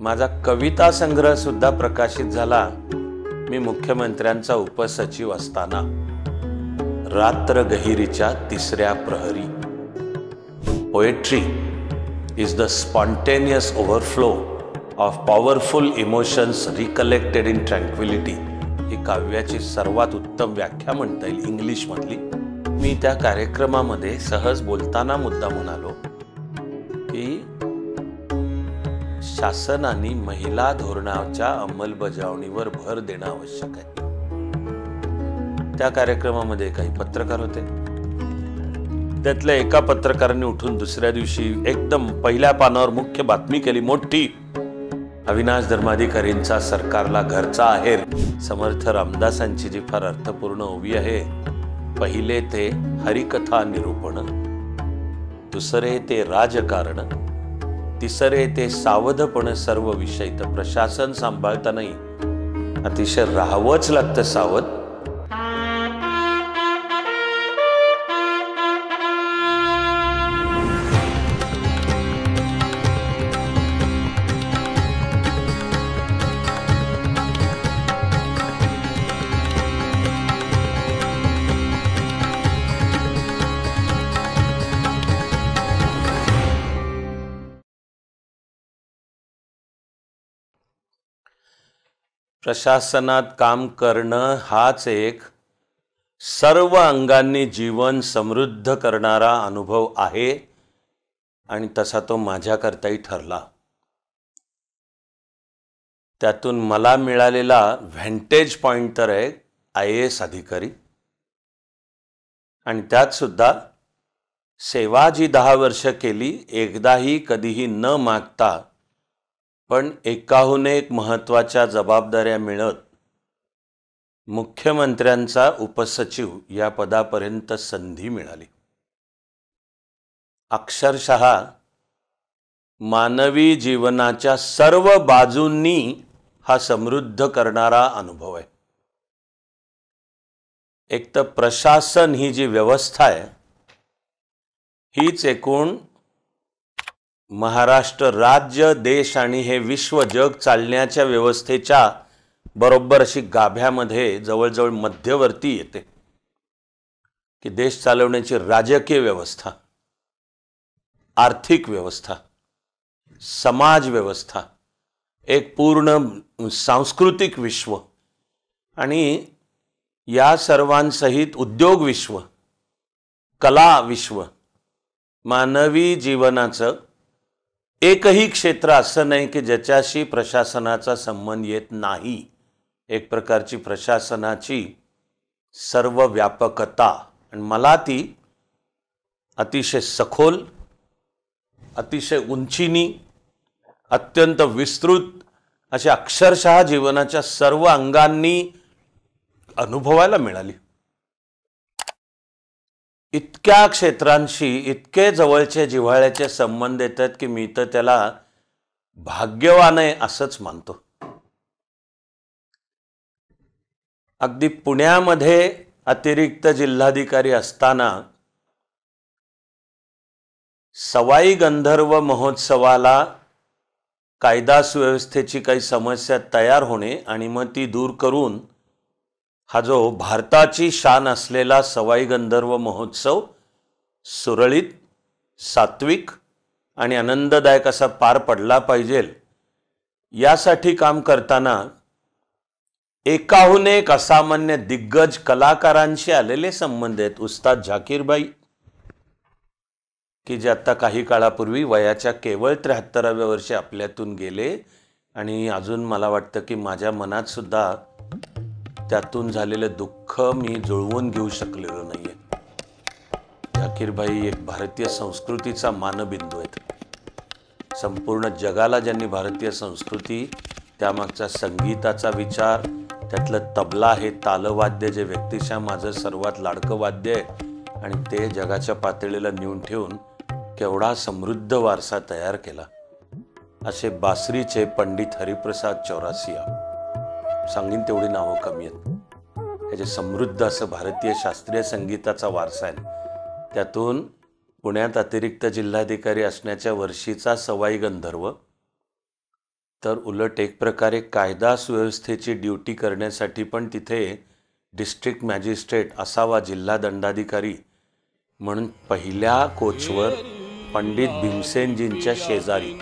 माझा कविता संग्रह सुद्धा प्रकाशित झाला मी मुख्यमंत्र्यांचा उपसचिव असताना। रात्र गहिरीच्या तिसऱ्या प्रहरी। Poetry is the spontaneous overflow of powerful emotions recollected in tranquility ही काव्याची सर्वात उत्तम व्याख्या म्हणता येईल इंग्लिश मधली। मी त्या कार्यक्रमामध्ये सहज बोलताना मुद्दा म्हणालो की शासनाने महिला धोरणाच्या अंमलबजावणीवर भर देणं आवश्यक आहे। त्या कार्यक्रमामध्ये काही पत्रकार होते, त्यातल्या एका पत्रकाराने उठून दुसऱ्या दिवशी एकदम पहिल्या पानावर मुख्य बातमी केली मोठी, अविनाश धर्माधिकारींचा सरकारला घरचा आहेर। समर्थ रामदासांची जी फार अर्थपूर्ण ओवी आहे, पहिले ते हरिकथा निरूपण, दुसरे ते राजकारण, तिसरे ते सावधपण सर्व विषय। तर प्रशासन सांभाळतानाही अतिशय राहावंच लागतं सावध। प्रशासनात काम करणं हाच एक सर्व अंगांनी जीवन समृद्ध करणारा अनुभव आहे आणि तसा तो माझ्याकरताही ठरला। त्यातून मला मिळालेला व्हॅन्टेज पॉइंट तर आहे IAS अधिकारी, आणि त्यात सुद्धा सेवा जी 10 वर्ष केली, एकदाही कधीही न मागता पण एकाहून एक महत्त्वाच्या जबाबदाऱ्या मिळत मुख्यमंत्र्यांचा उपसचिव या पदापर्यंत संधी मिळाली। अक्षरशः मानवी जीवनाच्या सर्व बाजूंनी हा समृद्ध करणारा अनुभव आहे। एक तर प्रशासन ही जी व्यवस्था आहे हीच एकूण महाराष्ट्र राज्य, देश आणि हे विश्व जग चालण्याच्या व्यवस्थेच्या बरोबर अशी गाभ्यामध्ये जवळजवळ मध्यवर्ती येते की देश चालवण्याची राजकीय व्यवस्था, आर्थिक व्यवस्था, समाज व्यवस्था, एक पूर्ण सांस्कृतिक विश्व आणि या सर्वांसहित उद्योग विश्व, कला विश्व, मानवी जीवनाचं एकही क्षेत्र असं नाही की ज्याच्याशी प्रशासनाचा संबंध येत नाही। एक प्रकारची प्रशासनाची सर्व व्यापकता, आणि मला ती अतिशय सखोल, अतिशय उंचीनी, अत्यंत विस्तृत अशा अक्षरशः जीवनाच्या सर्व अंगांनी अनुभवायला मिळाली। इतक्या क्षेत्रांशी इतके जवळचे जिव्हाळ्याचे संबंध येतात की मी तर त्याला भाग्यवान आहे असंच मानतो। अगदी पुण्यामध्ये अतिरिक्त जिल्हाधिकारी असताना सवाई गंधर्व महोत्सवाला कायदा सुव्यवस्थेची काही समस्या तयार होणे आणि मग ती दूर करून हा जो भारताची शान असलेला सवाई गंधर्व महोत्सव सुरळीत, सात्विक आणि आनंददायक असा पार पडला पाहिजे, यासाठी काम करताना एकाहून एक असामान्य दिग्गज कलाकारांशी आलेले संबंध आहेत। उस्ताद झाकीरबाई की जे आता काही काळापूर्वी वयाच्या केवळ 73व्या वर्षी आपल्यातून गेले, आणि अजून मला वाटतं की माझ्या मनात सुद्धा त्यातून झालेलं दुःख मी जुळवून घेऊ शकलेलो नाहीये। झाकीरबाई एक भारतीय संस्कृतीचा मानबिंदू आहेत। संपूर्ण जगाला ज्यांनी भारतीय संस्कृती, त्यामागचा संगीताचा विचार, त्यातलं तबला हे तालवाद्य जे व्यक्तिशः माझं सर्वात लाडकं वाद्य आहे, आणि ते जगाच्या पातळीला नेऊन ठेवून केवढा समृद्ध वारसा तयार केला, असे बासरीचे पंडित हरिप्रसाद चौरासिया, सांगीन तेवढी नावं कमी आहेत। हे जे समृद्ध असं भारतीय शास्त्रीय संगीताचा वारसा आहे, त्यातून पुण्यात अतिरिक्त जिल्हाधिकारी असण्याच्या वर्षीचा सवाई गंधर्व तर उलट एक प्रकारे कायदा सुव्यवस्थेची ड्युटी करण्यासाठी पण तिथे डिस्ट्रिक्ट मॅजिस्ट्रेट असावा, जिल्हा दंडाधिकारी म्हणून पहिल्या कोचवर पंडित भीमसेनजींच्या शेजारी.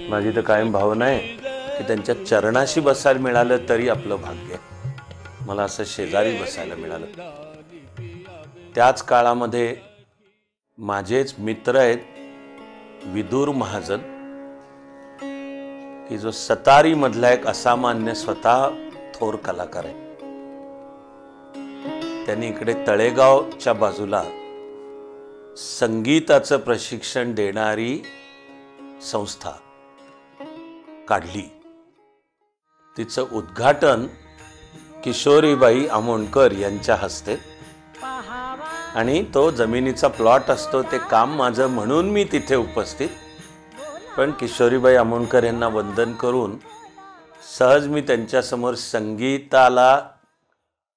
माझी तर कायम भावना आहे की त्यांच्या चरणाशी बसायला मिळालं तरी आपलं भाग्य आहे. मला असं शेजारी बसायला मिळालं. त्याच काळामध्ये माझेच मित्र आहेत विदुर महाजन, की जो सतारी मधला एक असामान्य स्वतः थोर कलाकार आहे. त्यांनी इकडे तळेगावच्या बाजूला संगीताचं प्रशिक्षण देणारी संस्था काढली. तिचं उद्घाटन किशोरीबाई आमोणकर यांच्या हस्ते, आणि तो जमिनीचा प्लॉट असतो, ते काम माझं म्हणून मी तिथे उपस्थित. पण किशोरीबाई आमोणकर यांना वंदन करून सहज मी त्यांच्यासमोर संगीताला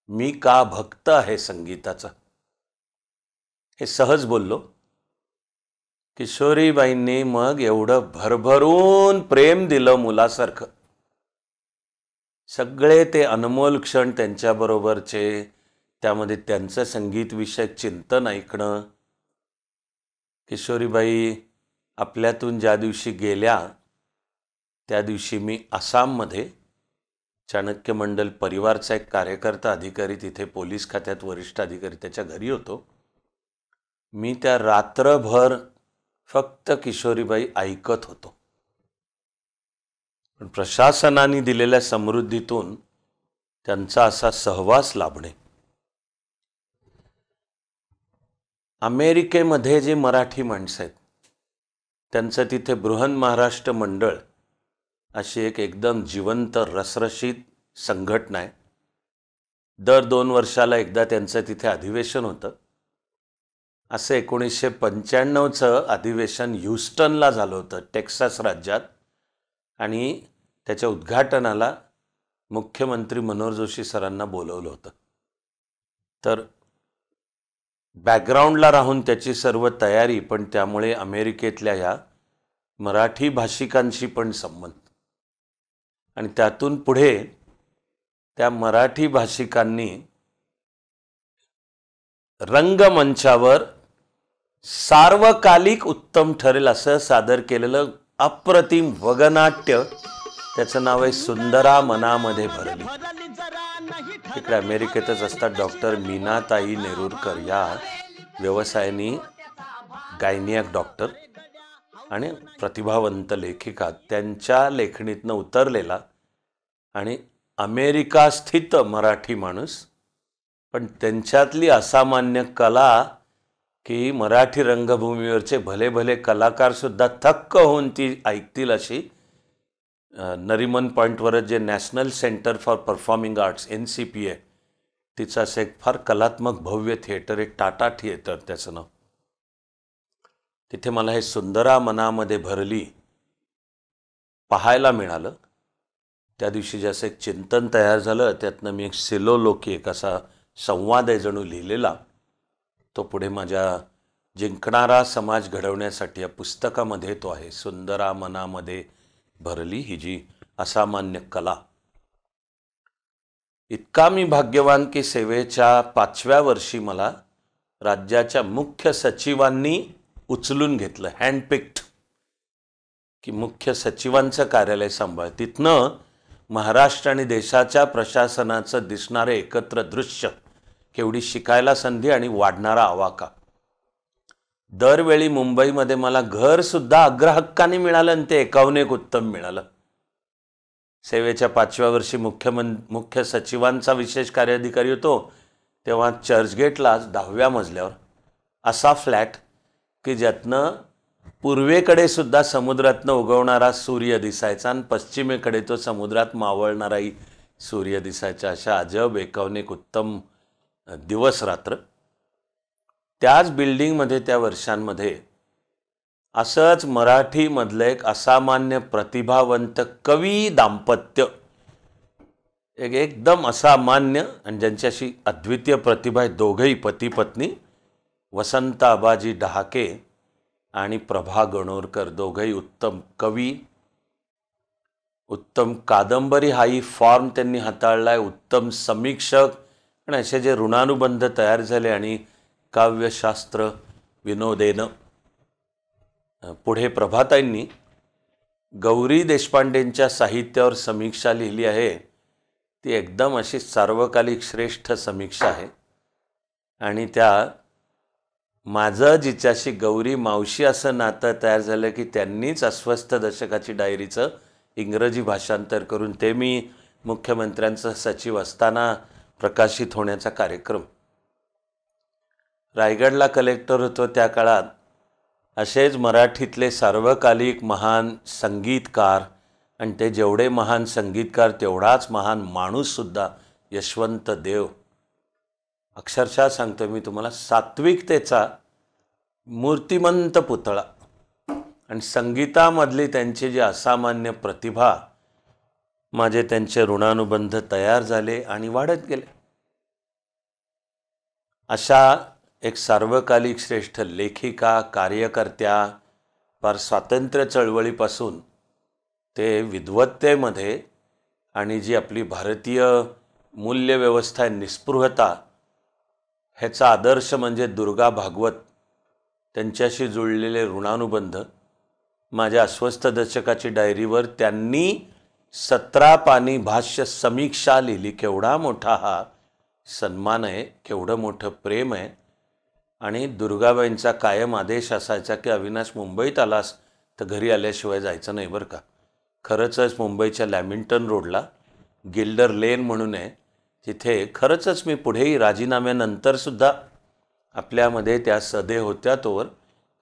मी का भक्त आहे संगीताचा हे सहज बोललो. किशोरीबाईंनी मग एवढं भरभरून प्रेम दिलं मुलासारखं. सगळे ते अनमोल क्षण त्यांच्याबरोबरचे, त्यामध्ये त्यांचं संगीतविषयक चिंतन ऐकणं. किशोरीबाई आपल्यातून ज्या दिवशी गेल्या त्या दिवशी मी आसाममध्ये चाणक्य मंडल परिवारचा एक कार्यकर्ता अधिकारी, तिथे पोलीस खात्यात वरिष्ठ अधिकारी, त्याच्या घरी होतो. मी त्या रात्रभर फक्त किशोरीबाई ऐकत होतो. पण प्रशासनाने दिलेल्या समृद्धीतून त्यांचा असा सहवास लाभणे. अमेरिकेमध्ये जे मराठी माणसं आहेत त्यांचं तिथे बृहन महाराष्ट्र मंडळ अशी एक एकदम जिवंत रसरशीत संघटना आहे. दर 2 वर्षाला एकदा त्यांचं तिथे अधिवेशन होतं. असं 1995चं अधिवेशन ह्युस्टनला झालं होतं, टेक्सास राज्यात. आणि त्याच्या उद्घाटनाला मुख्यमंत्री मनोहर जोशी सरांना बोलवलं होतं. तर बॅकग्राऊंडला राहून त्याची सर्व तयारी, पण त्यामुळे अमेरिकेतल्या ह्या मराठी भाषिकांशी पण संबंध, आणि त्यातून पुढे त्या मराठी भाषिकांनी रंगमंचावर सार्वकालिक उत्तम ठरेल असं सादर केलेलं अप्रतिम वगनाट्य, त्याचं नाव आहे सुंदरा मनामध्ये भरली. तिकडे अमेरिकेतच असतात डॉक्टर मीनाताई नेरुरकर या व्यवसायानी गायनिक डॉक्टर आणि प्रतिभावंत लेखिका. त्यांच्या लेखणीतनं उतरलेला आणि अमेरिका स्थित मराठी माणूस, पण त्यांच्यातली असामान्य कला की मराठी रंगभूमीवरचे भले भले कलाकार सुद्धा थक्क होऊन ती ऐकतील अशी. नरिमन पॉईंटवरच जे national centre for performing arts NCPA, तिचं असं एक फार कलात्मक भव्य थिएटर आहे, टाटा थिएटर त्याचं नाव. तिथे मला हे सुंदरा मनामध्ये भरली पाहायला मिळालं. त्या दिवशी जसं एक चिंतन तयार झालं, त्यातनं मी एक सिलोलोकी, एक असा संवाद आहे जणू लिहिलेला, तो पुढे माझ्या जिंकणारा समाज घडवण्यासाठी या पुस्तकामध्ये तो आहे. सुंदरा मनामध्ये भरली ही जी असामान्य कला. इतका मी भाग्यवान की सेवेच्या 5व्या वर्षी मला राज्याच्या मुख्य सचिवांनी उचलून घेतलं, हँडपिक्ड, की मुख्य सचिवांचं कार्यालय सांभाळ. तिथनं महाराष्ट्र आणि देशाच्या प्रशासनाचं दिसणारं एकत्र दृश्य, केवढी शिकायला संधी आणि वाढणारा आवाका. दरवेळी मुंबईमध्ये मला घर सुद्धा अग्रहक्काने मिळालं आणि ते एकाहून उत्तम मिळालं. सेवेच्या 5व्या वर्षी मुख्य सचिवांचा विशेष कार्याधिकारी होतो, तेव्हा चर्चगेटला 10व्या मजल्यावर असा फ्लॅट की ज्यातनं पूर्वेकडे सुद्धा समुद्रातनं उगवणारा सूर्य दिसायचा आणि पश्चिमेकडे तो समुद्रात मावळणाराही सूर्य दिसायचा. अशा अजब एकाहून उत्तम दिवस रात्र. त्याच बिल्डिंगमध्ये त्या वर्षांमध्ये असंच मराठीमधलं एक असामान्य प्रतिभावंत कवी दाम्पत्य, एक एकदम असामान्य आणि ज्यांच्याशी अद्वितीय प्रतिभा आहे, दोघंही पती पत्नी, वसंत आबाजी डहाके आणि प्रभा गणोरकर, दोघंही उत्तम कवी. उत्तम कादंबरी हाही फॉर्म त्यांनी हाताळलाय, उत्तम समीक्षक आणि असे जे ऋणानुबंध तयार झाले आणि काव्यशास्त्र विनोदेनं. पुढे प्रभाताईंनी गौरी देशपांडेंच्या साहित्यावर समीक्षा लिहिली आहे. ती एकदम अशी सार्वकालिक श्रेष्ठ समीक्षा आहे आणि त्या माझं जिच्याशी गौरी मावशी असं नातं तयार झालं की त्यांनीच अस्वस्थ दशकाची डायरीचं इंग्रजी भाषांतर करून ते मी मुख्यमंत्र्यांचा सचिव असताना प्रकाशित होण्याचा कार्यक्रम. रायगडला कलेक्टर होतो त्या काळात असेच मराठीतले सार्वकालिक महान संगीतकार, आणि ते जेवढे महान संगीतकार तेवढाच महान माणूससुद्धा यशवंत देव. अक्षरशः सांगतो मी तुम्हाला, सात्विकतेचा मूर्तिमंत पुतळा आणि संगीतामधली त्यांची जी असामान्य प्रतिभा, माझे त्यांचे ऋणानुबंध तयार झाले आणि वाढत गेले. अशा एक सार्वकालिक श्रेष्ठ लेखिका, कार्यकर्त्या, फार स्वातंत्र्य चळवळीपासून ते विद्वत्तेमध्ये आणि जी आपली भारतीय मूल्यव्यवस्था आहे, निस्पृहता, ह्याचा आदर्श म्हणजे दुर्गा भागवत. त्यांच्याशी जुळलेले ऋणानुबंध माझ्या अस्वस्थ दशकाची डायरीवर त्यांनी 17 पानी भाष्य समीक्षा लिहिली. केवढा मोठा हा सन्मान आहे, केवढं मोठं प्रेम आहे. आणि दुर्गाबाईंचा कायम आदेश असायचा की अविनाश मुंबईत आलास तर घरी आल्याशिवाय जायचं नाही बरं का. खरंचच मुंबईच्या लॅमिंग्टन रोडला गिल्डर लेन म्हणून आहे, तिथे खरंचच मी पुढेही राजीनाम्यानंतरसुद्धा आपल्यामध्ये त्या सदे होत्या. तोवर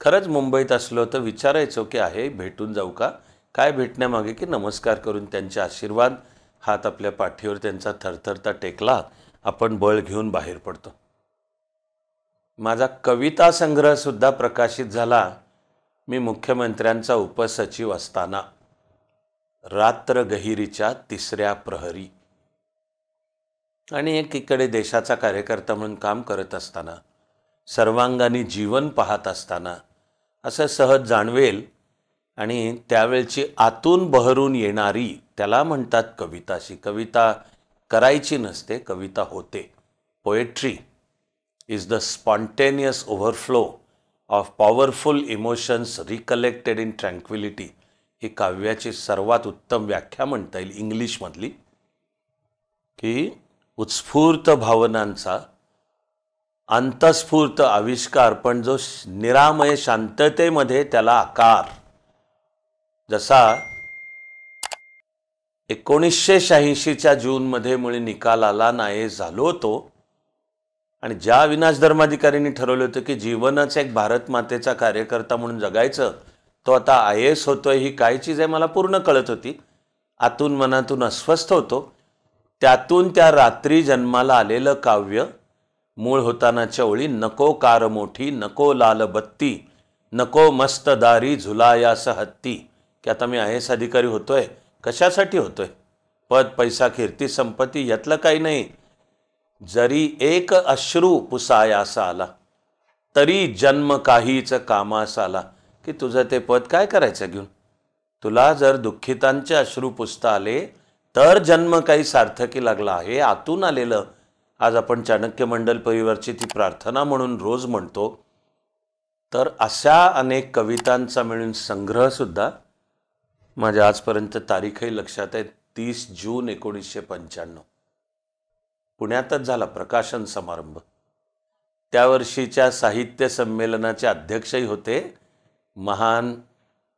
खरंच मुंबईत असलो तर विचारायचो की आहे, भेटून जाऊ का. काय भेटण्यामागे की नमस्कार करून त्यांचे आशीर्वाद, हात आपल्या पाठीवर त्यांचा थरथरता टेकला, आपण बळ घेऊन बाहेर पडतो. माझा कविता संग्रहसुद्धा प्रकाशित झाला मी मुख्यमंत्र्यांचा उपसचिव असताना, रात्र गहिरीच्या तिसऱ्या प्रहरी. आणि एकीकडे देशाचा कार्यकर्ता म्हणून काम करत असताना, सर्वांगाने जीवन पाहत असताना असं सहज जाणवेल आणि त्यावेळची आतून बहरून येणारी, त्याला म्हणतात कविताशी. कविता करायची नसते, कविता होते. Poetry is the spontaneous overflow of powerful emotions recollected in tranquility. ही काव्याची सर्वात उत्तम व्याख्या म्हणता येईल इंग्लिशमधली, की उत्स्फूर्त भावनांचा अंतस्फूर्त आविष्कार, पण जो निरामय शांततेमध्ये त्याला आकार. जसा 1986च्या जूनमध्ये मुळे निकाल आला, नाये झालो तो, आणि ज्या अविनाश धर्माधिकाऱ्यांनी ठरवलं होतं की जीवनच एक भारत मातेचा कार्यकर्ता म्हणून जगायचं, तो आता IAS होतोय, ही काय चीज आहे मला पूर्ण कळत होती. आतून मनातून अस्वस्थ होतो. त्यातून त्या रात्री जन्माला आलेलं काव्य, मूळ होतानाच्या ओळी, नको कार मोठी, नको लाल बत्ती, नको मस्त दारी झुलायास हत्ती. की आता मी IAS अधिकारी होतोय, कशासाठी होतोय? पद, पैसा, कीर्ती, संपत्ती यातलं काही नाही. जरी एक अश्रू पुसायास आला तरी जन्म काहीच कामास आला. की तुझं ते पद काय करायचं घेऊन? तुला जर दुःखितांचे अश्रू पुसता आले तर जन्म काही सार्थकी लागला आहे. आतून आलेलं, आज आपण चाणक्य मंडल परिवारची ती प्रार्थना म्हणून रोज म्हणतो. तर अशा अनेक कवितांचा मिळून संग्रहसुद्धा माझ्या आजपर्यंत तारीखही लक्षात आहे. 30 जून 1995 पुण्यातच झाला प्रकाशन समारंभ. त्या वर्षीच्या साहित्य संमेलनाचे अध्यक्षही होते महान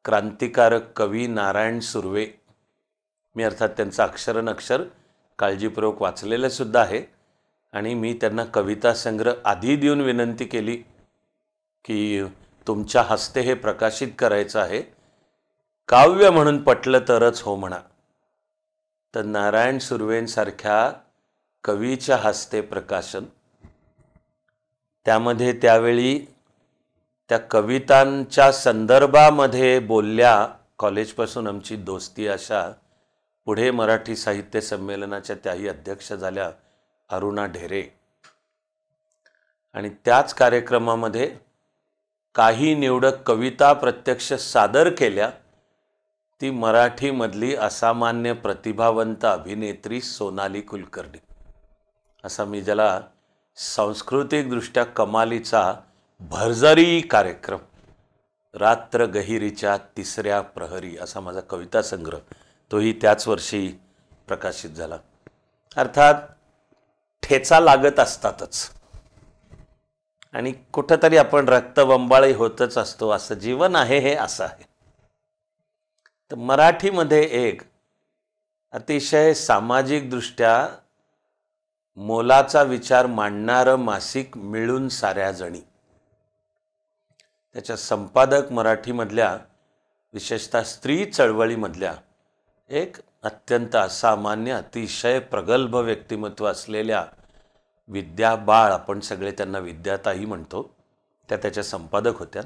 क्रांतिकारक कवी नारायण सुर्वे. मी अर्थात त्यांचं अक्षरनक्षर काळजीपूर्वक वाचलेलं सुद्धा आहे. आणि मी त्यांना कविता संग्रह आधी देऊन विनंती केली की तुमच्या हस्ते हे प्रकाशित करायचं आहे, काव्य म्हणून पटलं तरच हो म्हणा. तर नारायण सुर्वेंसारख्या कवीच्या हस्ते प्रकाशन. त्यामध्ये त्यावेळी त्या कवितांच्या संदर्भामध्ये बोलल्या, कॉलेजपासून आमची दोस्ती, अशा पुढे मराठी साहित्य संमेलनाच्या त्याही अध्यक्ष झाल्या अरुणा ढेरे. आणि त्याच कार्यक्रमामध्ये काही निवडक कविता प्रत्यक्ष सादर केल्या. ती मराठीमधली असामान्य प्रतिभावंत अभिनेत्री सोनाली कुलकर्णी, असा मी ज्याला सांस्कृतिकदृष्ट्या कमालीचा भरजरी कार्यक्रम रात्र गहिरीच्या तिसऱ्या प्रहरी असा माझा कविता संग्रह, तोही त्याच वर्षी प्रकाशित झाला. अर्थात ठेचा लागत असतातच आणि कुठंतरी आपण रक्तबंबाळी होतच असतो. असं जीवन आहे, हे असं आहे. तर मराठीमध्ये एक अतिशय सामाजिकदृष्ट्या मोलाचा विचार मांडणारं मासिक मिळून साऱ्या जणी, त्याच्या संपादक मराठीमधल्या विशेषतः स्त्री चळवळीमधल्या एक अत्यंत असामान्य अतिशय प्रगल्भ व्यक्तिमत्व असलेल्या विद्या बाळ, आपण सगळे त्यांना विद्याताई म्हणतो, त्या त्याच्या संपादक होत्या.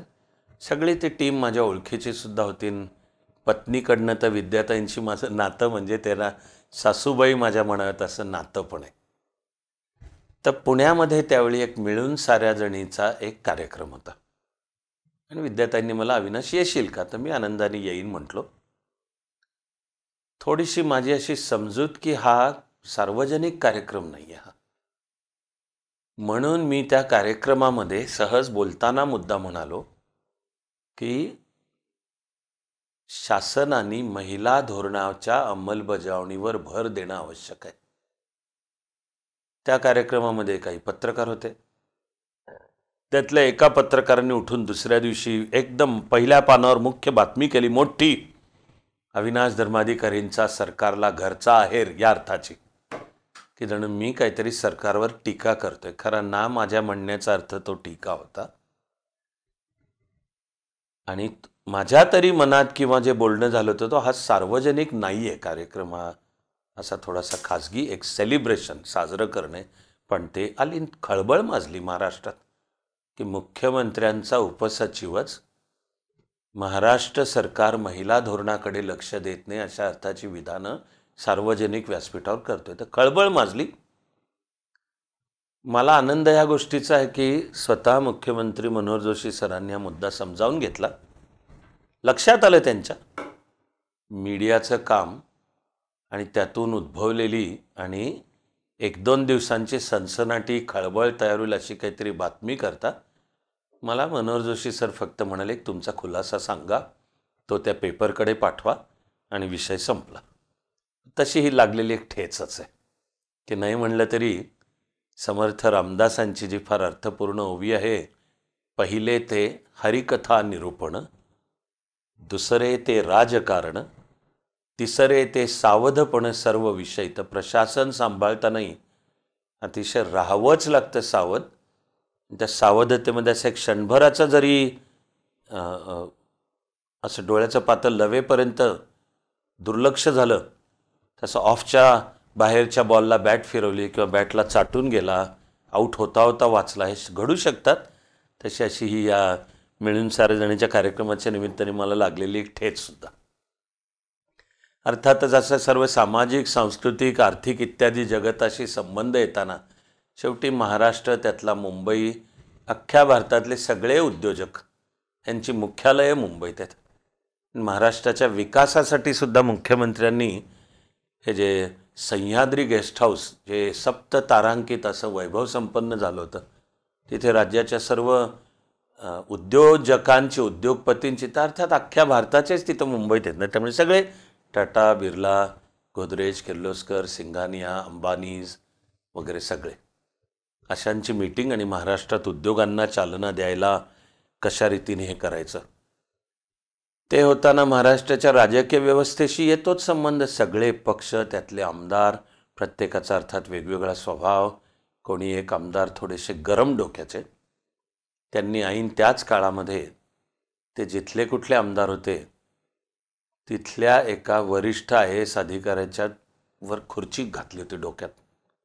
सगळी ती टीम माझ्या ओळखीची सुद्धा होती. पत्नीकडनं तर विद्याताईंशी माझं नातं म्हणजे त्याला सासूबाई माझ्या म्हणत असं नातं पण आहे. तर पुण्यामध्ये त्यावेळी एक मिळून साऱ्या जणीचा एक कार्यक्रम होता आणि विद्याताईंनी मला, अविनाश येशील का? तर मी आनंदाने येईन म्हटलो. थोडीशी माझी अशी समजूत की हा सार्वजनिक कार्यक्रम नाही आहे, म्हणून मी त्या कार्यक्रमामध्ये सहज बोलताना मुद्दा म्हणालो की शासनाने महिला धोरणाच्या अंमलबजावणीवर भर देणं आवश्यक आहे. त्या कार्यक्रमामध्ये काही पत्रकार होते. त्यातल्या एका पत्रकारांनी उठून दुसऱ्या दिवशी एकदम पहिल्या पानावर मुख्य बातमी केली, मोठी, अविनाश धर्माधिकारींचा सरकारला घरचा आहेर, या अर्थाची की जणू मी काहीतरी सरकारवर टीका करतोय. खरा ना माझ्या म्हणण्याचा अर्थ तो टीका होता. आणि माझ्या तरी मनात किंवा जे बोलणं झालं होतं, तो हा सार्वजनिक नाही आहे कार्यक्रम, हा असा थोडासा खाजगी एक सेलिब्रेशन साजरं करणे. पण ते आली खळबळ माजली महाराष्ट्रात की मुख्यमंत्र्यांचा उपसचिवच महाराष्ट्र सरकार महिला धोरणाकडे लक्ष देत नाही अशा अर्थाची विधानं सार्वजनिक व्यासपीठावर करतोय. तर खळबळ माजली. मला आनंद या गोष्टीचा आहे की स्वतः मुख्यमंत्री मनोहर जोशी सरांनी हा मुद्दा समजावून घेतला. लक्षात आलं त्यांच्या मीडियाचं काम आणि त्यातून उद्भवलेली आणि 1-2 दिवसांची सनसनाटी खळबळ तयार होईल अशी काहीतरी बातमी करता मला मनोहर जोशी सर फक्त म्हणाले, तुमचा खुलासा सांगा, तो त्या पेपरकडे पाठवा आणि विषय संपला. तशी ही लागलेली एक ठेचच आहे की नाही म्हणलं तरी समर्थ रामदासांची जी फार अर्थपूर्ण ओवी आहे, पहिले ते हरिकथा निरूपण, दुसरे ते राजकारण, तिसरे ते सावधपण सर्व विषय. तर प्रशासन सांभाळतानाही अतिशय राहावंच लागतं सावध. त्या सावधतेमध्ये असं एक क्षणभराचं जरी असं डोळ्याचं पातळ लवेपर्यंत दुर्लक्ष झालं, तसं ऑफच्या बाहेरच्या बॉलला बॅट फिरवली किंवा बॅटला चाटून गेला, आऊट होता होता वाचला, हे घडू शकतात. तशी अशी ही या मिळून साऱ्या जणीच्या कार्यक्रमाच्या निमित्ताने मला लागलेली एक ठेचसुद्धा. अर्थातच असं सर्व सामाजिक, सांस्कृतिक, आर्थिक इत्यादी जगताशी संबंध येताना शेवटी महाराष्ट्र, त्यातला मुंबई, अख्ख्या भारतातले सगळे उद्योजक यांची मुख्यालयं मुंबईत आहेत. महाराष्ट्राच्या विकासासाठी सुद्धा मुख्यमंत्र्यांनी हे जे सह्याद्री गेस्ट हाऊस, जे 7 तारांकित असं वैभव संपन्न झालं होतं, तिथे राज्याच्या सर्व उद्योजकांची, उद्योगपतींची, तर अर्थात अख्ख्या भारताचेच तिथं मुंबईत आहेत ना. त्यामुळे सगळे टाटा, बिर्ला, गोदरेज, किर्लोस्कर, सिंघानिया, अंबानीज वगैरे सगळे अशांची मीटिंग आणि महाराष्ट्रात उद्योगांना चालना द्यायला कशा रीतीने हे करायचं ते होताना महाराष्ट्राच्या राजकीय व्यवस्थेशी येतोच संबंध. सगळे पक्ष, त्यातले आमदार, प्रत्येकाचा अर्थात वेगवेगळा स्वभाव. कोणी एक आमदार थोडेसे गरम डोक्याचे, त्यांनी ऐन त्याच काळामध्ये ते जिथले कुठले आमदार होते तिथल्या एका वरिष्ठ IAS अधिकाऱ्याच्या वर खुर्ची घातली होती डोक्यात.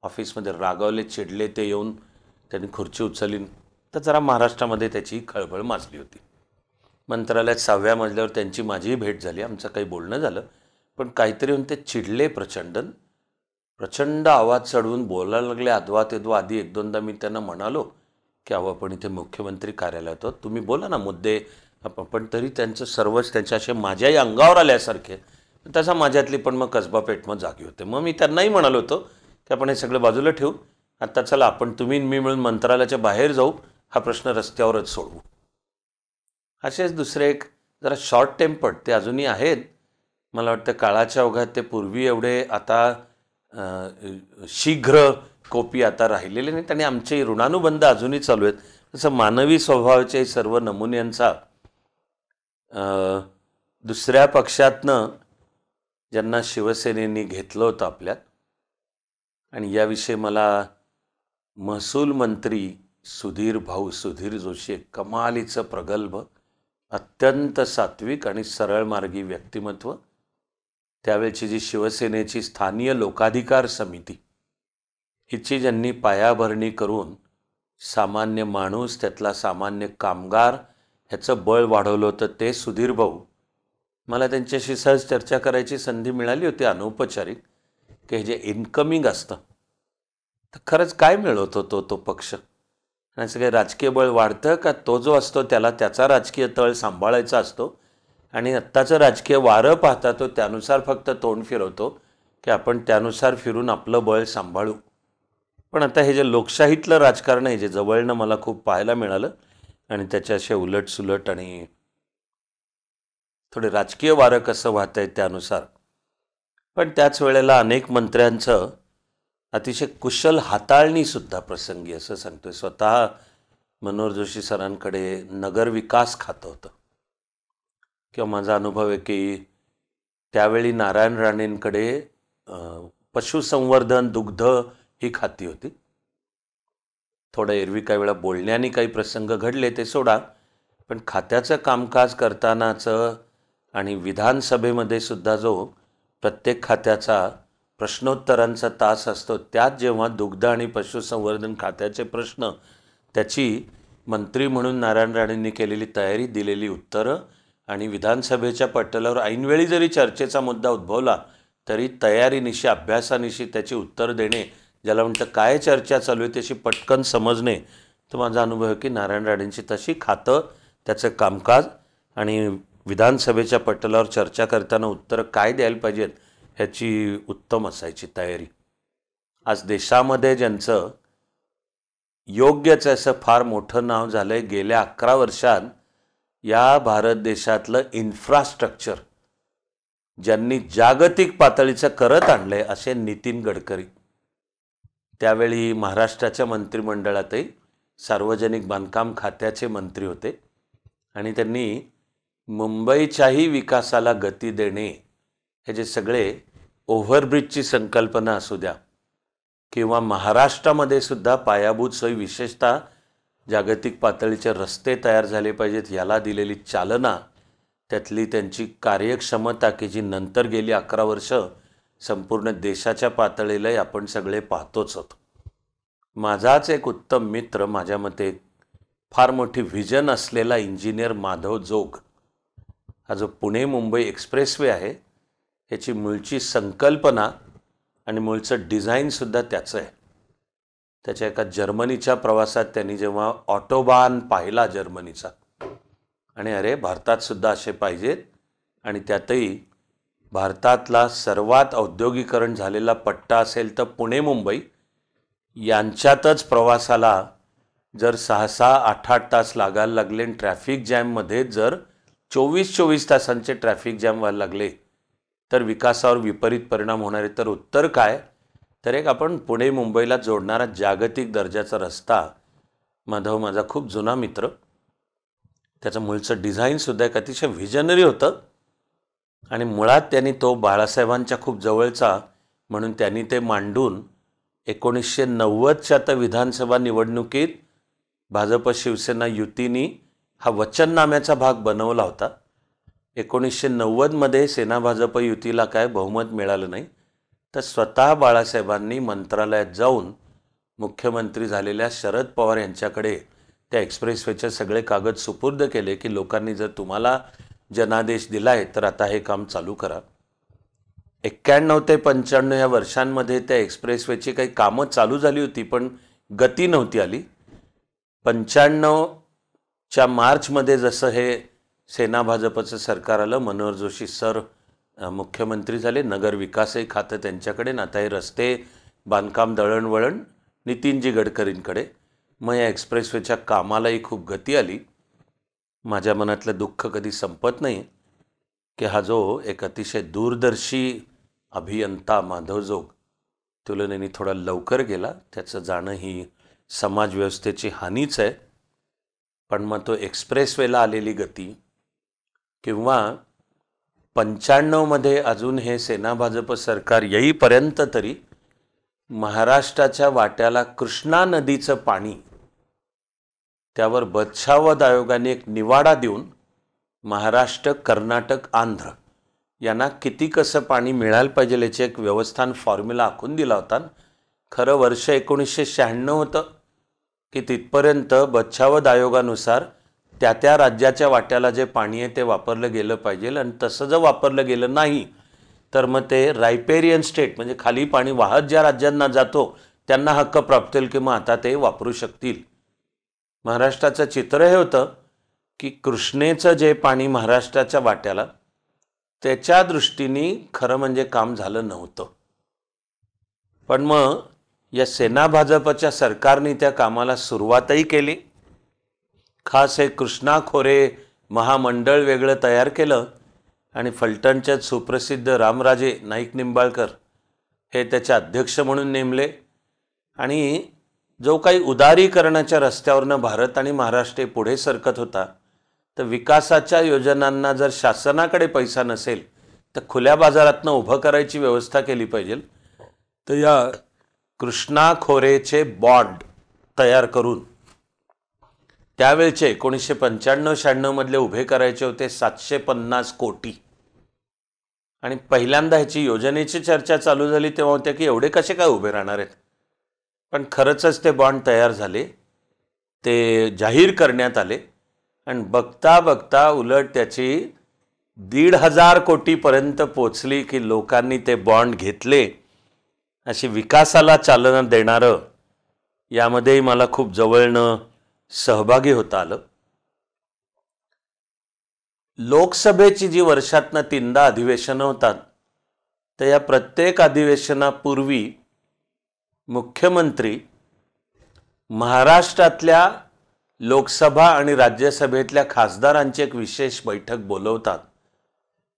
ऑफिसमध्ये रागावले, चिडले, ते येऊन त्यांनी खुर्ची उचलली. तर जरा महाराष्ट्रामध्ये त्याची खळबळ माजली होती. मंत्रालयात 6व्या मजल्यावर त्यांची माझीही भेट झाली, आमचं काही बोलणं झालं. पण काहीतरी होऊन ते चिडले प्रचंड आवाज चढवून बोलायला लागले, अद्वा तेद्वा. आधी 1-2दा मी त्यांना म्हणालो की अहो, आपण इथे मुख्यमंत्री कार्यालयात आहोत, तुम्ही बोला ना, मुद्दे पण तरी त्यांचं सर्वच त्यांच्या असे माझ्याही अंगावर आल्यासारखे, तसा माझ्यातली पण मग कसबा पेटमत जागी होते. मग मी त्यांनाही म्हणालो होतो की आपण हे सगळं बाजूला ठेवू, आता चला आपण तुम्ही मी मिळून मंत्रालयाच्या बाहेर जाऊ, हा प्रश्न रस्त्यावरच सोडवू. असेच दुसरे एक जरा शॉर्ट टेम्पर्ड ते अजूनही आहेत. मला वाटतं काळाच्या ओघात ते पूर्वी एवढे आता शीघ्र कोपी आता राहिलेले नाहीत आणि आमचे ऋणानुबंध अजूनही चालू आहेत. तसं मानवी स्वभावाचे सर्व नमुन्यांचा दुसऱ्या पक्षातनं ज्यांना शिवसेनेने घेतलं होतं आपल्यात, आणि याविषयी मला महसूल मंत्री सुधीर जोशी एक कमालीचं प्रगल्भ, अत्यंत सात्विक आणि सरळमार्गी व्यक्तिमत्व. त्यावेळची जी शिवसेनेची स्थानिय लोकाधिकार समिती, हिची ज्यांनी पायाभरणी करून सामान्य माणूस, त्यातला सामान्य कामगार ह्याचं बळ वाढवलं होतं ते सुधीर भाऊ. मला त्यांच्याशी सहज चर्चा करायची संधी मिळाली होती अनौपचारिक, की हे जे इन्कमिंग असतं तर खरंच काय मिळवत होतो तो पक्ष, आणि सगळे राजकीय बळ वाढतं का तो जो असतो त्याला त्याचा राजकीय तळ सांभाळायचा असतो, आणि आत्ताचं राजकीय वारं पाहता तो त्यानुसार फक्त तोंड फिरवतो की आपण त्यानुसार फिरून आपलं बळ सांभाळू. पण आता हे जे लोकशाहीतलं राजकारण आहे जे जवळनं मला खूप पाहायला मिळालं, आणि त्याच्या असे उलटसुलट आणि थोडे राजकीय वारं कसं वाहत आहे त्यानुसार. पण त्याच वेळेला अनेक मंत्र्यांचं अतिशय कुशल हाताळणीसुद्धा प्रसंगी, असं सांगतोय. स्वतः मनोहर जोशी सरांकडे नगर विकास खातं होतं, किंवा माझा अनुभव आहे की त्यावेळी नारायण राणेंकडे पशुसंवर्धन, दुग्ध ही खाती होती. थोडं एरवी काही वेळा बोलण्याने काही प्रसंग घडले ते सोडा, पण खात्याचं कामकाज करतानाचं आणि विधानसभेमध्ये सुद्धा जो प्रत्येक खात्याचा प्रश्नोत्तरांचा तास असतो, त्यात जेव्हा दुग्ध आणि पशुसंवर्धन खात्याचे प्रश्न, त्याची मंत्री म्हणून नारायण राणेंनी केलेली तयारी, दिलेली उत्तरं, आणि विधानसभेच्या पटलावर ऐनवेळी जरी चर्चेचा मुद्दा उद्भवला तरी तयारीनिशी, अभ्यासानिशी त्याची उत्तर देणे, ज्याला म्हणतं काय चर्चा चालू आहे त्याची पटकन समजणे. तर माझा अनुभव आहे की नारायण राणेंची तशी खातं, त्याचं कामकाज आणि विधानसभेच्या पटलावर चर्चा करताना उत्तरं काय द्यायला पाहिजेत ह्याची उत्तम असायची तयारी. आज देशामध्ये ज्यांचं योग्यच असं फार मोठं नाव झालं आहे, गेल्या 11 वर्षात या भारत देशातलं इन्फ्रास्ट्रक्चर ज्यांनी जागतिक पातळीचं करत आणलं आहे, असे नितीन गडकरी. त्यावेळी महाराष्ट्राच्या मंत्रिमंडळातही सार्वजनिक बांधकाम खात्याचे मंत्री होते, आणि त्यांनी मुंबईच्याही विकासाला गती देणे, हे जे सगळे ओव्हरब्रिजची संकल्पना असू द्या, किंवा महाराष्ट्रामध्ये सुद्धा पायाभूत सोयी, विशेषतः जागतिक पातळीचे रस्ते तयार झाले पाहिजेत, याला दिलेली चालना, त्यातली त्यांची कार्यक्षमता की जी नंतर गेली 11 वर्ष संपूर्ण देशाच्या पातळीलाही आपण सगळे पाहतोच होतो. माझाच एक उत्तम मित्र, माझ्या मते फार मोठी व्हिजन असलेला इंजिनियर माधव जोग, हा जो पुणे मुंबई एक्सप्रेसवे आहे ह्याची मूळची संकल्पना आणि मूळचं डिझाईनसुद्धा त्याचं आहे. त्याच्या एका जर्मनीच्या प्रवासात त्यांनी जेव्हा ऑटोबान पाहिला जर्मनीचा, आणि अरे भारतातसुद्धा असे पाहिजेत, आणि त्यातही भारतातला सर्वात औद्योगिकरण झालेला पट्टा असेल तर पुणे मुंबई, यांच्यातच प्रवासाला जर 6-6, 8-8 तास लागायला लागले, आणि ट्रॅफिक जॅममध्ये जर 24-24 तासांचे ट्रॅफिक जॅम व्हायला लागले तर विकासावर विपरीत परिणाम होणार आहे. तर उत्तर काय, तर एक आपण पुणे मुंबईला जोडणारा जागतिक दर्जाचा रस्ता. माधव माझा खूप जुना मित्र, त्याचं मूळचं डिझाईनसुद्धा एक अतिशय व्हिजनरी होतं, आणि मुळात त्यांनी तो बाळासाहेबांच्या खूप जवळचा म्हणून त्यांनी ते मांडून 1990च्या तर विधानसभा निवडणुकीत भाजप शिवसेना युतीनी हा वचननाम्याचा भाग बनवला होता. 1990मध्ये सेना भाजप युतीला काय बहुमत मिळालं नाही, तर स्वतः बाळासाहेबांनी मंत्रालयात जाऊन मुख्यमंत्री झालेल्या शरद पवार यांच्याकडे त्या एक्सप्रेसवेचे सगळे कागद सुपूर्द केले की लोकांनी जर तुम्हाला जनादेश दिला आहे तर आता हे काम चालू करा. 91 ते 95 या वर्षांमध्ये त्या एक्सप्रेसवेची काही कामं चालू झाली होती, पण गती नव्हती आली. 95च्या मार्चमध्ये जसं हे सेना भाजपचं सरकार आलं, मनोहर जोशी सर मुख्यमंत्री झाले, नगर विकासही खातं त्यांच्याकडे, आता हे रस्ते बांधकाम दळणवळण नितीनजी गडकरींकडे. मग या एक्सप्रेसवेच्या कामालाही खूप गती आली. माझ्या मनातलं दुःख कधी संपत नाही की हा जो एक अतिशय दूरदर्शी अभियंता माधवजोग तुलनेने थोडा लवकर गेला, त्याचं जाणं ही समाजव्यवस्थेची हानीच आहे. पण मग तो एक्सप्रेसवेला आलेली गती किंवा 95मध्ये अजून हे सेना भाजप सरकार येईपर्यंत तरी महाराष्ट्राच्या वाट्याला कृष्णा नदीचं पाणी त्यावर बच्छावत आयोगाने एक निवाडा देऊन महाराष्ट्र, कर्नाटक, आंध्र यांना किती कसं पाणी मिळायला पाहिजे याची एक व्यवस्थान फॉर्म्युला आखून दिला होता. खरं वर्ष 1996 होतं की तिथपर्यंत बच्छावत आयोगानुसार त्या त्या राज्याच्या वाट्याला जे पाणी आहे ते वापरलं गेलं पाहिजे, आणि तसं जर वापरलं गेलं नाही तर मग ते रायपेरियन स्टेट म्हणजे खाली पाणी वाहत ज्या राज्यांना जातो त्यांना हक्क प्राप्त होईल की मग आता ते वापरू शकतील. महाराष्ट्राचं चित्र हे होतं की कृष्णेचं जे पाणी महाराष्ट्राच्या वाट्याला त्याच्या दृष्टीने खरं म्हणजे काम झालं नव्हतं. पण मग या सेना भाजपच्या सरकारने त्या कामाला सुरुवातही केली. खास हे कृष्णा खोरे महामंडळ वेगळं तयार केलं आणि फलटणचे सुप्रसिद्ध रामराजे नाईक निंबाळकर हे त्याचे अध्यक्ष म्हणून नेमले. आणि जो काही उदारीकरणाच्या रस्त्यावरनं भारत आणि महाराष्ट्र पुढे सरकत होता, तर विकासाच्या योजनांना जर शासनाकडे पैसा नसेल तर खुल्या बाजारातनं उभं करायची व्यवस्था केली पाहिजे. तर या कृष्णा खोरेचे बॉन्ड तयार करून त्यावेळचे 1995-96 मधले उभे करायचे होते 750 कोटी. आणि पहिल्यांदा ह्याची योजनेची चर्चा चालू झाली तेव्हा होते की एवढे कसे काय उभे राहणार आहेत. पण खरंच ते बॉन्ड तयार झाले, ते जाहीर करण्यात आले आणि बघता बघता उलट त्याची 1,500 कोटीपर्यंत पोचली की लोकांनी ते बॉन्ड घेतले. अशी विकासाला चालना देणारं यामध्येही मला खूप जवळनं सहभागी होता आलं. लोकसभेची जी वर्षातनं 3दा अधिवेशनं होतात, तर या प्रत्येक अधिवेशनापूर्वी मुख्यमंत्री महाराष्ट्रातल्या लोकसभा आणि राज्यसभेतल्या खासदारांची एक विशेष बैठक बोलवतात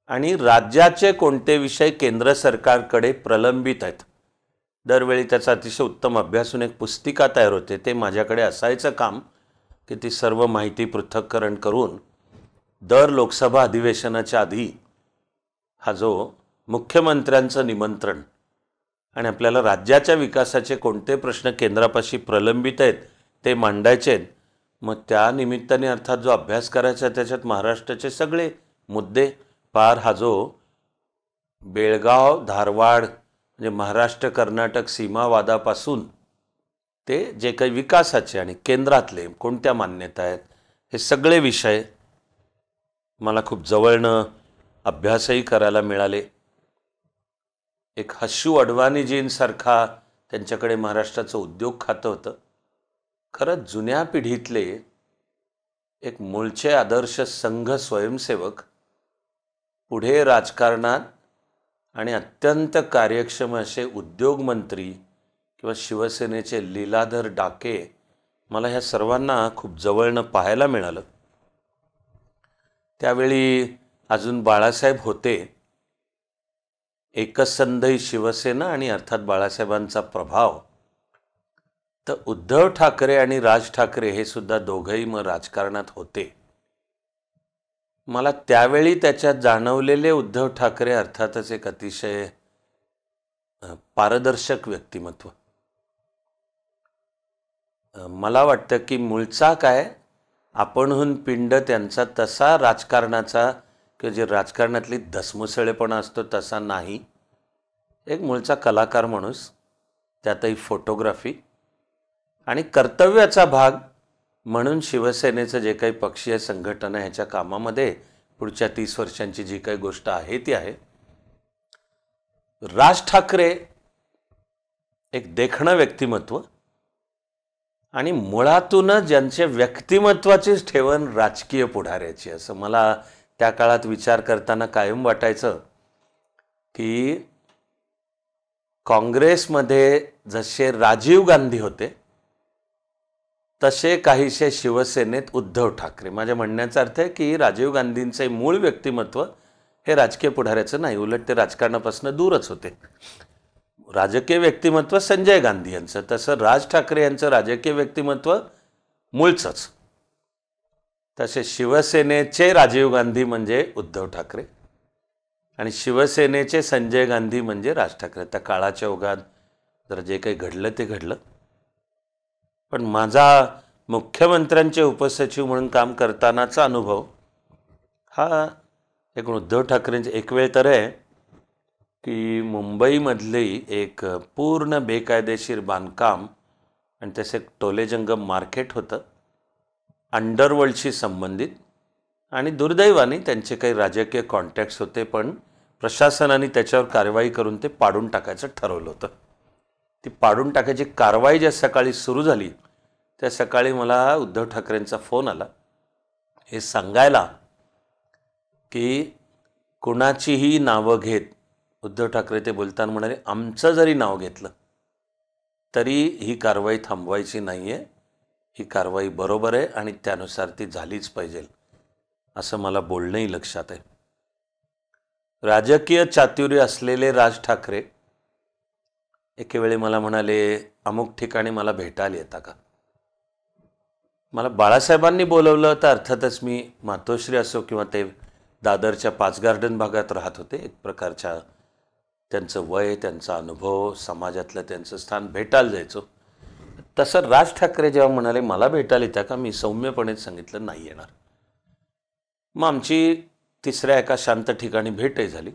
आणि राज्याचे कोणते विषय केंद्र सरकारकडे प्रलंबित आहेत दरवेळी त्याचा अतिशय उत्तम अभ्यासून एक पुस्तिका तयार होते. ते माझ्याकडे असायचं काम की ती सर्व माहिती पृथक्करण करून दर लोकसभा अधिवेशनाच्या आधी हा जो मुख्यमंत्र्यांचं निमंत्रण आणि आपल्याला राज्याच्या विकासाचे कोणते प्रश्न केंद्रापाशी प्रलंबित आहेत ते मांडायचे आहेत. मग त्या निमित्ताने अर्थात जो अभ्यास करायचा त्याच्यात महाराष्ट्राचे सगळे मुद्दे पार हा जो बेळगाव धारवाड म्हणजे महाराष्ट्र कर्नाटक सीमावादापासून ते जे काही विकासाचे आणि केंद्रातले कोणत्या मान्यता आहेत हे सगळे विषय मला खूप जवळनं अभ्यासही करायला मिळाले. एक हशू अडवाणीजींसारखा त्यांच्याकडे महाराष्ट्राचं उद्योग खातं होतं. खरंच जुन्या पिढीतले एक मूळचे आदर्श संघ स्वयंसेवक पुढे राजकारणात आणि अत्यंत कार्यक्षम असे उद्योगमंत्री किंवा शिवसेनेचे लीलाधर डाके मला ह्या सर्वांना खूप जवळनं पाहायला मिळालं. त्यावेळी अजून बाळासाहेब होते. एकसंधी शिवसेना आणि अर्थात बाळासाहेबांचा प्रभाव. तर उद्धव ठाकरे आणि राज ठाकरे हे सुद्धा दोघंही मग राजकारणात होते. मला त्यावेळी त्याच्यात जाणवलेले उद्धव ठाकरे अर्थातच एक अतिशय पारदर्शक व्यक्तिमत्व. मला वाटतं की मूळचा काय आपणहून पिंड त्यांचा तसा राजकारणाचा किंवा जे राजकारणातली धसमुसळेपणा असतो तसा नाही. एक मूळचा कलाकार माणूस, त्यातही फोटोग्राफी आणि कर्तव्याचा भाग म्हणून शिवसेनेचं जे काही पक्षीय संघटना ह्याच्या कामामध्ये पुढच्या 30 वर्षांची जी काही गोष्ट आहे ती आहे. राज ठाकरे एक देखणं व्यक्तिमत्व आणि मुळातूनच ज्यांचे व्यक्तिमत्वाचीच ठेवण राजकीय पुढाऱ्याची, असं मला त्या काळात विचार करताना कायम वाटायचं की काँग्रेसमध्ये जसे राजीव गांधी होते तसे काहीसे शिवसेनेत उद्धव ठाकरे. माझ्या म्हणण्याचा अर्थ आहे की राजीव गांधींचे मूळ व्यक्तिमत्व हे राजकीय पुढाऱ्याचं नाही, उलट ते राजकारणापासून दूरच होते. राजकीय व्यक्तिमत्व संजय गांधी यांचं, तसं राज ठाकरे यांचं राजकीय व्यक्तिमत्व मूळचंच. तसे शिवसेनेचे राजीव गांधी म्हणजे उद्धव ठाकरे आणि शिवसेनेचे संजय गांधी म्हणजे राज ठाकरे. त्या काळाच्या ओघात जर जे काही घडलं ते घडलं. पण माझा मुख्यमंत्र्यांचे उपसचिव म्हणून काम करतानाचा अनुभव हा एक उद्धव ठाकरेंचे एक वेळ तर आहे की मुंबईमधली एक पूर्ण बेकायदेशीर बांधकाम आणि तसे टोलेजंगम मार्केट होतं अंडरवर्ल्डशी संबंधित, आणि दुर्दैवाने त्यांचे काही राजकीय कॉन्टॅक्ट्स होते, पण प्रशासनाने त्याच्यावर कारवाई करून ते पाडून टाकायचं ठरवलं होतं. ती पाडून टाकायची कारवाई ज्या सकाळी सुरू झाली त्या सकाळी मला उद्धव ठाकरेंचा फोन आला हे सांगायला की कुणाचीही नावं घेत उद्धव ठाकरे ते बोलताना म्हणाले, आमचं जरी नाव घेतलं तरी ही कारवाई थांबवायची नाही आहे, ही कारवाई बरोबर आहे आणि त्यानुसार ती झालीच पाहिजे, असं मला बोलणंही लक्षात आहे. राजकीय चातुर्य असलेले राज ठाकरे एके वेळी मला म्हणाले, अमुक ठिकाणी मला भेटायला येता का. मला बाळासाहेबांनी बोलवलं तर अर्थातच मी मातोश्री असो किंवा ते दादरच्या 5 गार्डन भागात राहत होते, एक प्रकारच्या त्यांचं वय, त्यांचा अनुभव, समाजातलं त्यांचं स्थान भेटायला जायचो. तसं राज ठाकरे जेव्हा म्हणाले मला भेटायला येता का, मी सौम्यपणेच सांगितलं नाही येणार. मग आमची तिसऱ्या एका शांत ठिकाणी भेटही झाली.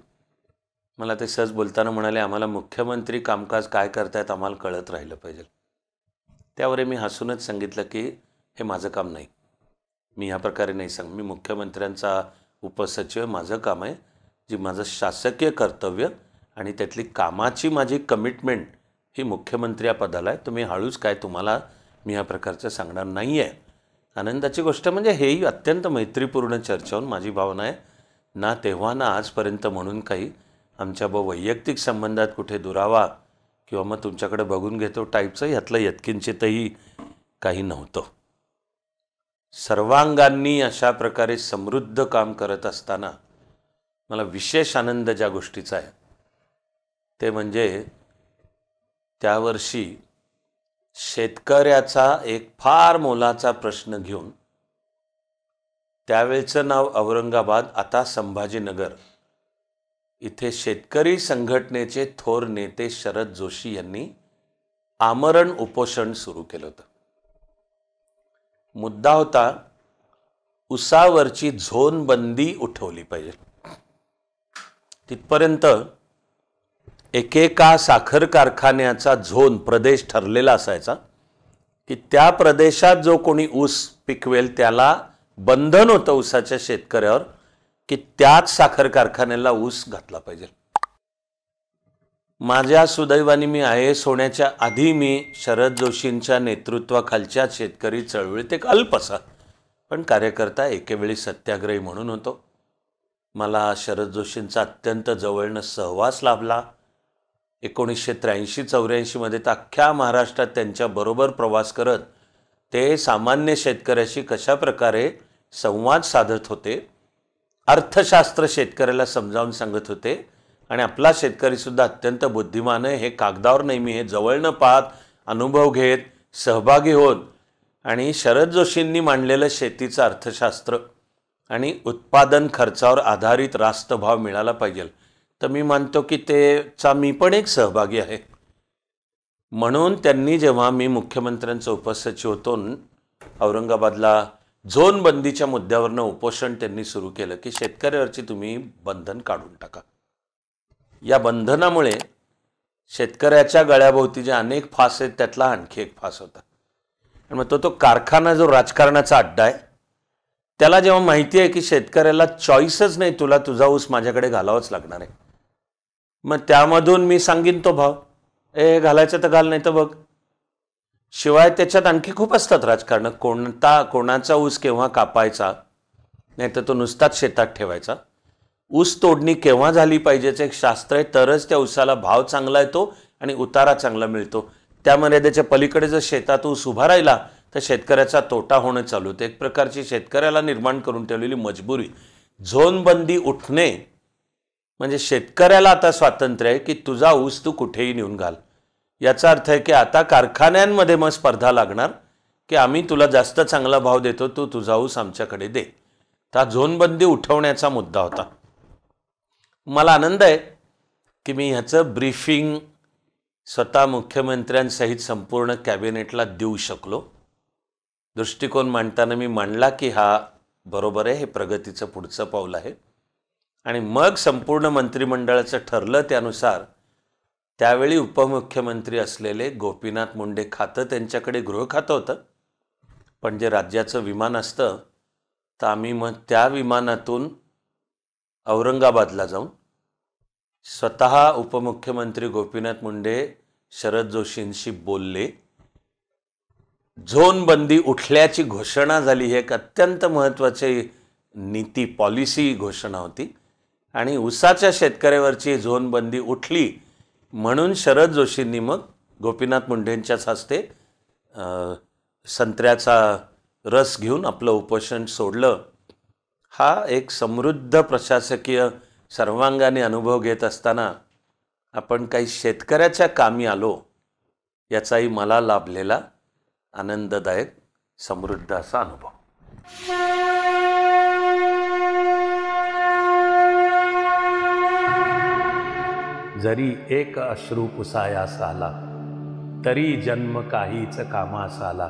मला ते सहज बोलताना म्हणाले, आम्हाला मुख्यमंत्री कामकाज काय करतायत आम्हाला कळत राहिलं पाहिजे. त्यावर मी हसूनच सांगितलं की हे माझं काम नाही, मी ह्या प्रकारे नाही सांग, मी मुख्यमंत्र्यांचा उपसचिव, माझं काम आहे, जी माझं शासकीय कर्तव्य आणि त्यातली कामाची माझी कमिटमेंट ही मुख्यमंत्री या पदाला आहे. तुम्ही हळूच काय, तुम्हाला मी ह्या प्रकारचं सांगणार नाही आहे. आनंदाची गोष्ट म्हणजे हेही अत्यंत मैत्रीपूर्ण चर्चा होऊन माझी भावना आहे ना तेव्हा ना आजपर्यंत म्हणून काही आमच्या वैयक्तिक संबंधात कुठे दुरावा किंवा मग तुमच्याकडे बघून घेतो टाईपचं ह्यातलं यत्किंचितही काही नव्हतं. सर्वांगांनी अशा प्रकारे समृद्ध काम करत असताना मला विशेष आनंद ज्या गोष्टीचा आहे ते म्हणजे त्या वर्षी शेतकऱ्याचा एक फार मोलाचा प्रश्न घेऊन, त्यावेळचं नाव औरंगाबाद आता संभाजीनगर, इथे शेतकरी संघटनेचे थोर नेते शरद जोशी यांनी आमरण उपोषण सुरू केलं होतं. मुद्दा होता उसावरची झोन बंदी उठवली पाहिजे. तिथपर्यंत एकेका साखर कारखान्याचा झोन प्रदेश ठरलेला असायचा की त्या प्रदेशात जो कोणी ऊस पिकवेल त्याला बंधन होतं ऊसाच्या शेतकऱ्यावर की त्याच साखर कारखान्याला ऊस घातला पाहिजे. माझ्या सुदैवाने मी IAS होण्याच्या आधी मी शरद जोशींच्या नेतृत्वाखालच्या शेतकरी चळवळीत एक अल्पसा पण कार्यकर्ता, एकेवेळी सत्याग्रही म्हणून होतो. मला शरद जोशींचा अत्यंत जवळनं सहवास लाभला. 1983-84 मध्ये तर अख्ख्या महाराष्ट्रात त्यांच्याबरोबर प्रवास करत ते सामान्य शेतकऱ्याशी कशा प्रकारे संवाद साधत होते, अर्थशास्त्र शेतकऱ्याला समजावून सांगत होते आणि आपला शेतकरीसुद्धा अत्यंत बुद्धिमान आहे हे कागदावर नाही, मी हे जवळनं पाहत, अनुभव घेत, सहभागी होत, आणि शरद जोशींनी मांडलेलं शेतीचं अर्थशास्त्र आणि उत्पादन खर्चावर आधारित रास्त भाव मिळाला पाहिजे, तर मी मानतो की त्याचा मी पण एक सहभागी आहे. म्हणून त्यांनी जेव्हा मी मुख्यमंत्र्यांचं उपसचिव होतो औरंगाबादला झोन बंदीच्या मुद्द्यावरनं उपोषण त्यांनी सुरू केलं की शेतकऱ्यावरची तुम्ही बंधन काढून टाका. या बंधनामुळे शेतकऱ्याच्या गळ्याभोवती जे अनेक फास आहेत त्यातला आणखी एक फास होता. आणि मग तो कारखाना जो राजकारणाचा अड्डा आहे त्याला जेव्हा माहिती आहे की शेतकऱ्याला चॉईसच नाही, तुला तुझा ऊस माझ्याकडे घालावाच लागणार आहे, मग त्यामधून मी सांगीन तो भाव, घालायचं तर घाल, नाही तर बघ. शिवाय त्याच्यात आणखी खूप असतात राजकारण. कोणाचा ऊस केव्हा कापायचा, नाही तर तो नुसताच शेतात ठेवायचा. ऊस तोडणी केव्हा झाली पाहिजेचं एक शास्त्र आहे, तरच त्या ऊसाला भाव चांगला येतो आणि उतारा चांगला मिळतो. त्या मर्यादेच्या पलीकडे जर शेतात ऊस उभा राहिला तर शेतकऱ्याचा तोटा होणं चालू होतं. एक प्रकारची शेतकऱ्याला निर्माण करून ठेवलेली मजबुरी. झोनबंदी उठणे म्हणजे शेतकऱ्याला आता स्वातंत्र्य आहे की तुझा ऊस तू कुठेही नेऊन घाल. याचा अर्थ आहे की आता कारखान्यांमध्ये मग स्पर्धा लागणार की आम्ही तुला जास्त चांगला भाव देतो, तू तुझा ऊस आमच्याकडे दे. तर झोनबंदी उठवण्याचा मुद्दा होता. मला आनंद आहे की मी ह्याचं ब्रीफिंग स्वतः मुख्यमंत्र्यांसहित संपूर्ण कॅबिनेटला देऊ शकलो. दृष्टिकोन मांडताना मी मांडला की हा बरोबर आहे, हे प्रगतीचं पुढचं पाऊल आहे. आणि मग संपूर्ण मंत्रिमंडळाचं ठरलं त्यानुसार त्यावेळी उपमुख्यमंत्री असलेले गोपीनाथ मुंडे खातं त्यांच्याकडे गृह खातं होतं, पण जे राज्याचं विमान असतं तर आम्ही मग त्या विमानातून औरंगाबादला जाऊन स्वतः उपमुख्यमंत्री गोपीनाथ मुंडे शरद जोशींशी बोलले. झोनबंदी उठल्याची घोषणा झाली. ही एक अत्यंत महत्त्वाची नीती पॉलिसी घोषणा होती आणि ऊसाच्या शेतकऱ्यावरची झोनबंदी उठली म्हणून शरद जोशींनी मग गोपीनाथ मुंडेंच्याच हस्ते संत्र्याचा रस घेऊन आपलं उपोषण सोडलं. हा एक समृद्ध प्रशासकीय सर्वांगाने अनुभव घेत असताना आपण काही शेतकऱ्याच्या कामी आलो याचाही मला लाभलेला आनंददायक समृद्ध असा अनुभव. जरी एक अश्रू पुसायास आला, तरी जन्म काहीच कामास आला.